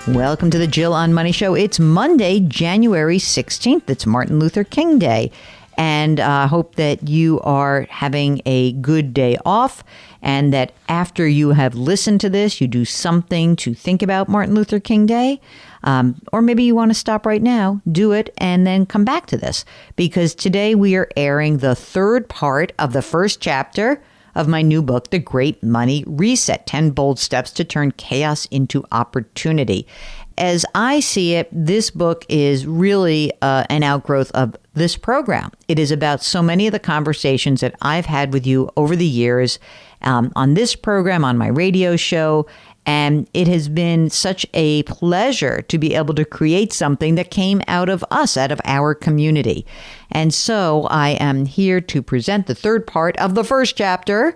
Welcome to the Jill on Money Show. It's Monday, January 16th. It's Martin Luther King Day. And I hope that you are having a good day off and that after you have listened to this, you do something to think about Martin Luther King Day. Or maybe you want to stop right now, do it, and then come back to this. Because today we are airing the third part of the first chapter of my new book, The Great Money Reset, 10 Bold Steps to Turn Chaos into Opportunity. As I see it, this book is really an outgrowth of this program. It is about so many of the conversations that I've had with you over the years on this program, on my radio show, and it has been such a pleasure to be able to create something that came out of us, out of our community. And so I am here to present the third part of the first chapter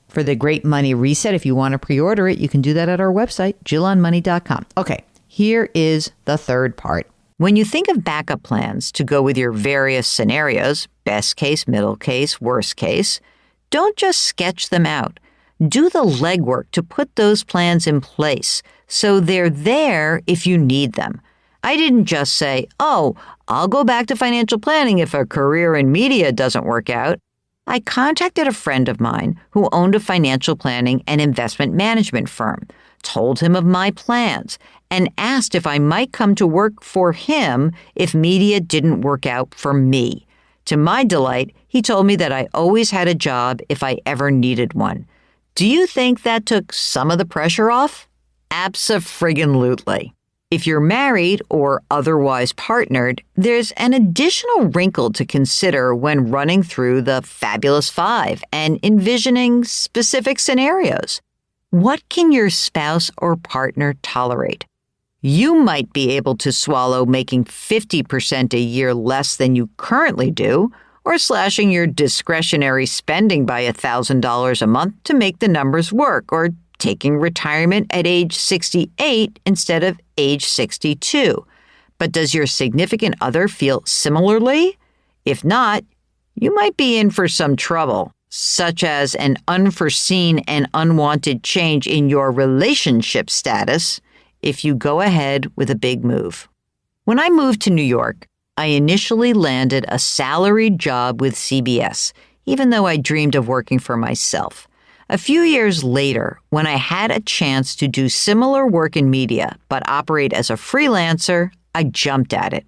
for The Great Money Reset. If you want to pre-order it, you can do that at our website, jillonmoney.com. Okay, here is the third part. When you think of backup plans to go with your various scenarios, best case, middle case, worst case, don't just sketch them out. Do the legwork to put those plans in place so they're there if you need them. I didn't just say, oh, I'll go back to financial planning if a career in media doesn't work out. I contacted a friend of mine who owned a financial planning and investment management firm, told him of my plans, and asked if I might come to work for him if media didn't work out for me. To my delight, he told me that I always had a job if I ever needed one. Do you think that took some of the pressure off? Abso-friggin-lutely. If you're married or otherwise partnered, there's an additional wrinkle to consider when running through the Fabulous Five and envisioning specific scenarios. What can your spouse or partner tolerate? You might be able to swallow making 50% a year less than you currently do, or slashing your discretionary spending by $1,000 a month to make the numbers work, or taking retirement at age 68 instead of age 62. But does your significant other feel similarly? If not, you might be in for some trouble, such as an unforeseen and unwanted change in your relationship status if you go ahead with a big move. When I moved to New York, I initially landed a salaried job with CBS, even though I dreamed of working for myself. A few years later, when I had a chance to do similar work in media but operate as a freelancer, I jumped at it.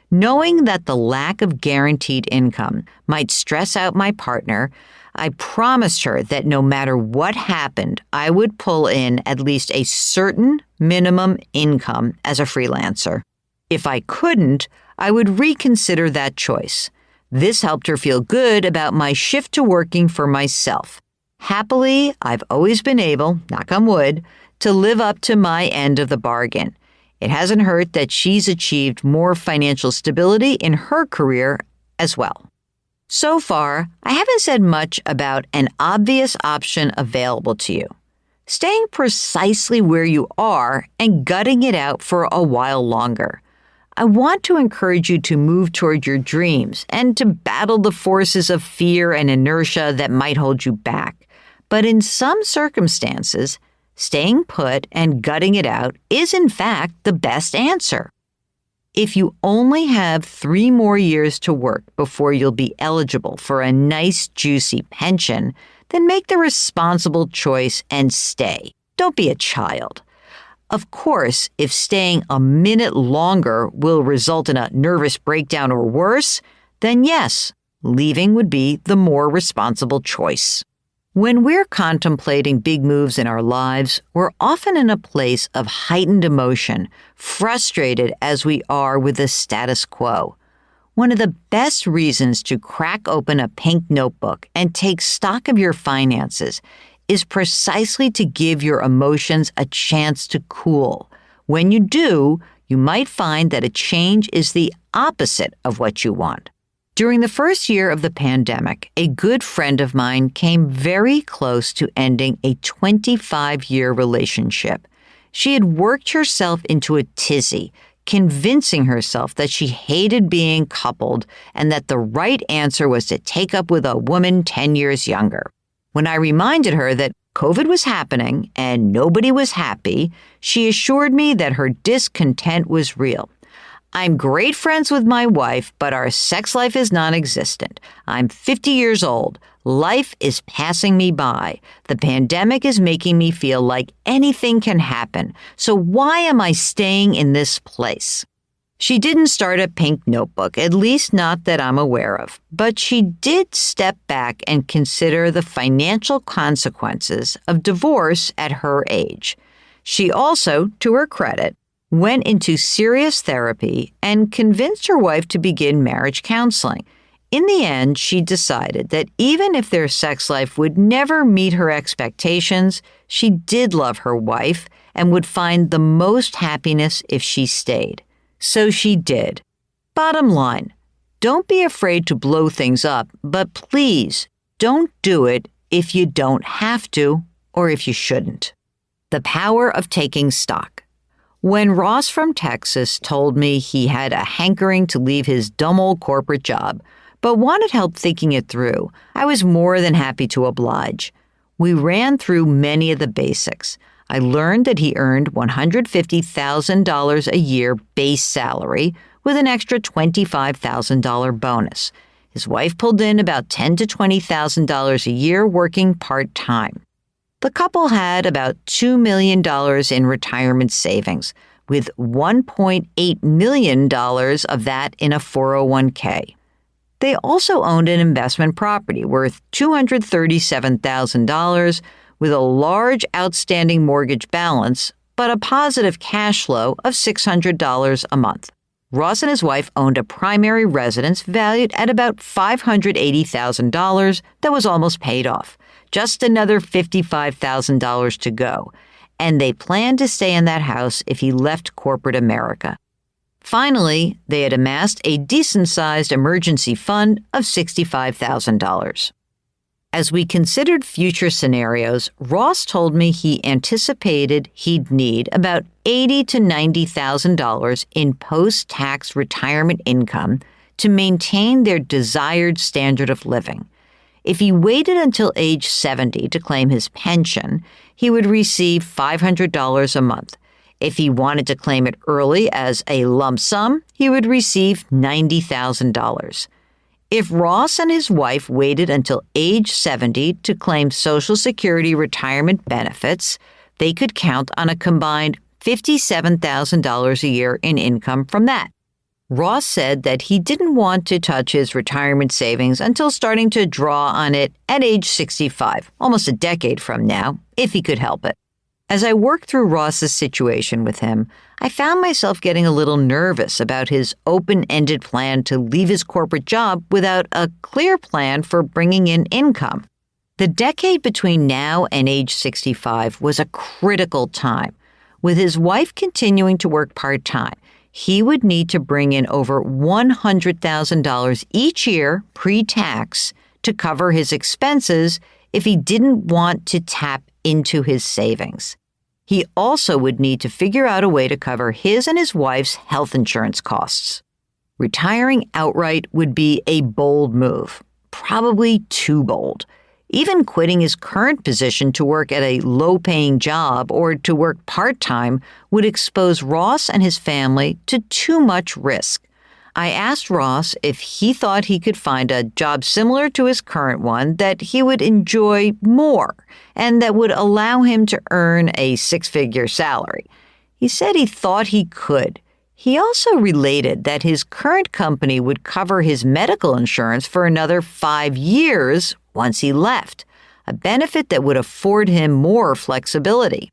Knowing that the lack of guaranteed income might stress out my partner, I promised her that no matter what happened, I would pull in at least a certain minimum income as a freelancer. If I couldn't, I would reconsider that choice. This helped her feel good about my shift to working for myself. Happily, I've always been able, knock on wood, to live up to my end of the bargain. It hasn't hurt that she's achieved more financial stability in her career as well. So far, I haven't said much about an obvious option available to you. Staying precisely where you are and gutting it out for a while longer. I want to encourage you to move toward your dreams and to battle the forces of fear and inertia that might hold you back. But in some circumstances, staying put and gutting it out is in fact the best answer. If you only have 3 more years to work before you'll be eligible for a nice, juicy pension, then make the responsible choice and stay. Don't be a child. Of course, if staying a minute longer will result in a nervous breakdown or worse, then yes, leaving would be the more responsible choice. When we're contemplating big moves in our lives, we're often in a place of heightened emotion, frustrated as we are with the status quo. One of the best reasons to crack open a pink notebook and take stock of your finances is precisely to give your emotions a chance to cool. When you do, you might find that a change is the opposite of what you want. During the first year of the pandemic, a good friend of mine came very close to ending a 25-year relationship. She had worked herself into a tizzy, convincing herself that she hated being coupled and that the right answer was to take up with a woman 10 years younger. When I reminded her that COVID was happening and nobody was happy, she assured me that her discontent was real. I'm great friends with my wife, but our sex life is non-existent. I'm 50 years old. Life is passing me by. The pandemic is making me feel like anything can happen. So why am I staying in this place? She didn't start a pink notebook, at least not that I'm aware of, but she did step back and consider the financial consequences of divorce at her age. She also, to her credit, went into serious therapy and convinced her wife to begin marriage counseling. In the end, she decided that even if their sex life would never meet her expectations, she did love her wife and would find the most happiness if she stayed. So she did. Bottom line, don't be afraid to blow things up, but please don't do it if you don't have to or if you shouldn't. The power of taking stock. When Ross from Texas told me he had a hankering to leave his dumb old corporate job, but wanted help thinking it through, I was more than happy to oblige. We ran through many of the basics. I learned that he earned $150,000 a year base salary with an extra $25,000 bonus. His wife pulled in about $10,000 to $20,000 a year working part-time. The couple had about $2 million in retirement savings, with $1.8 million of that in a 401k. They also owned an investment property worth $237,000 with a large outstanding mortgage balance, but a positive cash flow of $600 a month. Ross and his wife owned a primary residence valued at about $580,000 that was almost paid off. Just another $55,000 to go, and they planned to stay in that house if he left corporate America. Finally, they had amassed a decent-sized emergency fund of $65,000. As we considered future scenarios, Ross told me he anticipated he'd need about $80,000 to $90,000 in post-tax retirement income to maintain their desired standard of living. If he waited until age 70 to claim his pension, he would receive $500 a month. If he wanted to claim it early as a lump sum, he would receive $90,000. If Ross and his wife waited until age 70 to claim Social Security retirement benefits, they could count on a combined $57,000 a year in income from that. Ross said that he didn't want to touch his retirement savings until starting to draw on it at age 65, almost a decade from now, if he could help it. As I worked through Ross's situation with him, I found myself getting a little nervous about his open-ended plan to leave his corporate job without a clear plan for bringing in income. The decade between now and age 65 was a critical time. With his wife continuing to work part-time, he would need to bring in over $100,000 each year pre-tax to cover his expenses if he didn't want to tap into his savings. He also would need to figure out a way to cover his and his wife's health insurance costs. Retiring outright would be a bold move, probably too bold. Even quitting his current position to work at a low-paying job or to work part-time would expose Ross and his family to too much risk. I asked Ross if he thought he could find a job similar to his current one that he would enjoy more and that would allow him to earn a six-figure salary. He said he thought he could. He also related that his current company would cover his medical insurance for another 5 years once he left, a benefit that would afford him more flexibility.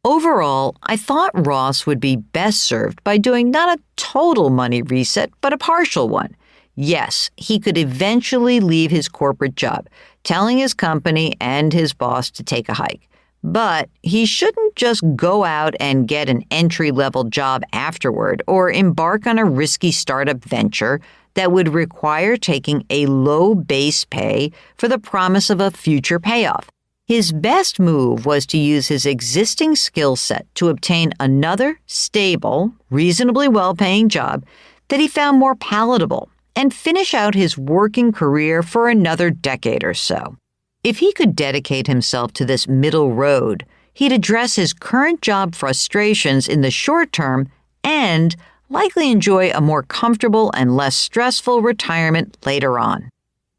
Overall, I thought Ross would be best served by doing not a total money reset, but a partial one. Yes, he could eventually leave his corporate job, telling his company and his boss to take a hike. But he shouldn't just go out and get an entry-level job afterward or embark on a risky startup venture that would require taking a low base pay for the promise of a future payoff. His best move was to use his existing skill set to obtain another stable, reasonably well-paying job that he found more palatable and finish out his working career for another decade or so. If he could dedicate himself to this middle road, he'd address his current job frustrations in the short term and likely enjoy a more comfortable and less stressful retirement later on.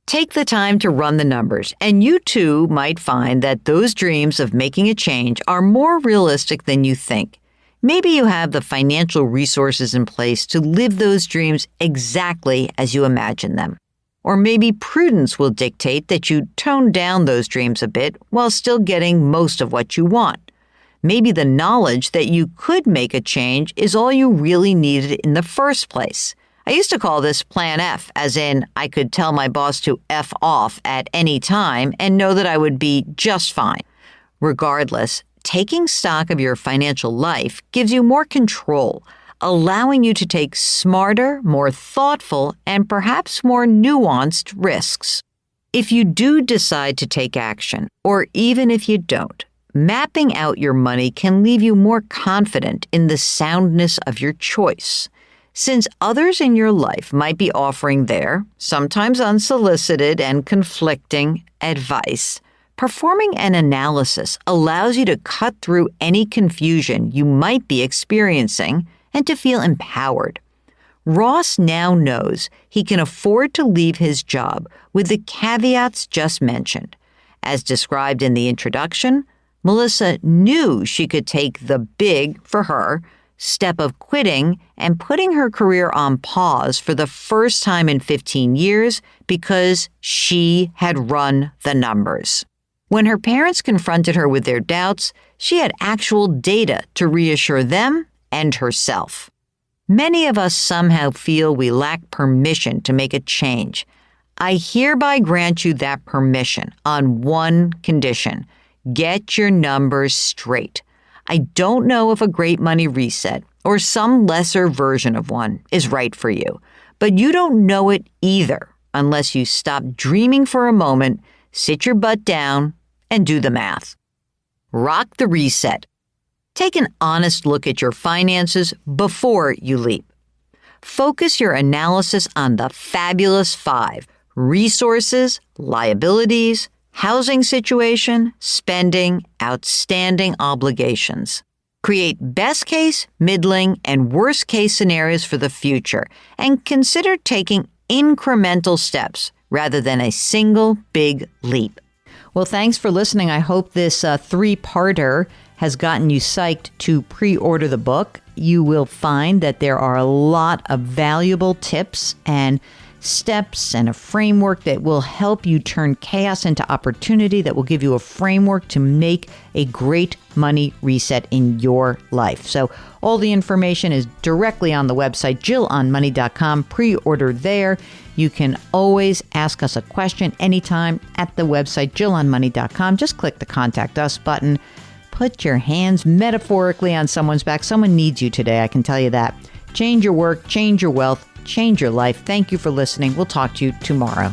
Take the time to run the numbers, and you too might find that those dreams of making a change are more realistic than you think. Maybe you have the financial resources in place to live those dreams exactly as you imagine them. Or maybe prudence will dictate that you tone down those dreams a bit while still getting most of what you want. Maybe the knowledge that you could make a change is all you really needed in the first place. I used to call this Plan F, as in I could tell my boss to F off at any time and know that I would be just fine. Regardless, taking stock of your financial life gives you more control, allowing you to take smarter, more thoughtful, and perhaps more nuanced risks. If you do decide to take action, or even if you don't, mapping out your money can leave you more confident in the soundness of your choice. Since others in your life might be offering their, sometimes unsolicited and conflicting, advice, performing an analysis allows you to cut through any confusion you might be experiencing and to feel empowered. Ross now knows he can afford to leave his job with the caveats just mentioned. As described in the introduction, Melissa knew she could take the big, for her, step of quitting and putting her career on pause for the first time in 15 years because she had run the numbers. When her parents confronted her with their doubts, she had actual data to reassure them and herself. Many of us somehow feel we lack permission to make a change. I hereby grant you that permission on one condition. Get your numbers straight. I don't know if a great money reset or some lesser version of one is right for you, but you don't know it either unless you stop dreaming for a moment, sit your butt down, and do the math. Rock the reset. Take an honest look at your finances before you leap. Focus your analysis on the fabulous 5: resources, liabilities, housing situation, spending, outstanding obligations. Create best case, middling, and worst case scenarios for the future, and consider taking incremental steps rather than a single big leap. Well, thanks for listening. I hope this 3-parter has gotten you psyched to pre-order the book. You will find that there are a lot of valuable tips and steps and a framework that will help you turn chaos into opportunity, that will give you a framework to make a great money reset in your life. So all the information is directly on the website, jillonmoney.com. Pre-order there. You can always ask us a question anytime at the website, jillonmoney.com. Just click the Contact Us button. Put your hands metaphorically on someone's back. Someone needs you today, I can tell you that. Change your work, change your wealth, change your life. Thank you for listening. We'll talk to you tomorrow.